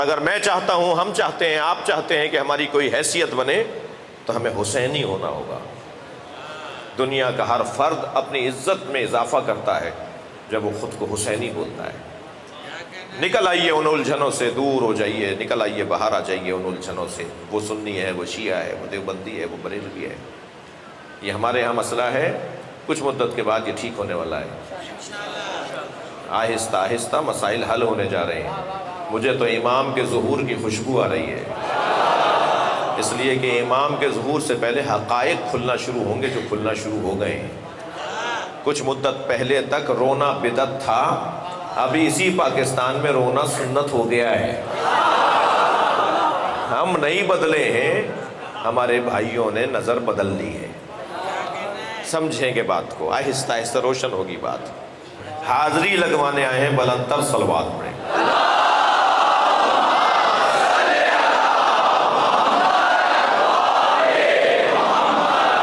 اگر میں چاہتا ہوں، ہم چاہتے ہیں، آپ چاہتے ہیں کہ ہماری کوئی حیثیت بنے تو ہمیں حسینی ہونا ہوگا۔ دنیا کا ہر فرد اپنی عزت میں اضافہ کرتا ہے جب وہ خود کو حسینی بولتا ہے۔ نکل آئیے ان الجھنوں سے، دور ہو جائیے، نکل آئیے، باہر آ جائیے ان الجھنوں سے۔ وہ سنی ہے، وہ شیعہ ہے، وہ دیوبندی ہے، وہ بریلوی ہے، یہ ہمارے ہاں مسئلہ ہے، کچھ مدت کے بعد یہ ٹھیک ہونے والا ہے۔ آہستہ آہستہ مسائل حل ہونے جا رہے ہیں۔ مجھے تو امام کے ظہور کی خوشبو آ رہی ہے، اس لیے کہ امام کے ظہور سے پہلے حقائق کھلنا شروع ہوں گے، جو کھلنا شروع ہو گئے ہیں۔ کچھ مدت پہلے تک رونا بدعت تھا، ابھی اسی پاکستان میں رونا سنت ہو گیا ہے۔ ہم نہیں بدلے ہیں، ہمارے بھائیوں نے نظر بدل لی ہے۔ سمجھیں گے بات کو، آہستہ آہستہ روشن ہوگی بات۔ حاضری لگوانے آئے ہیں، بلند تر صلوات پڑھیں۔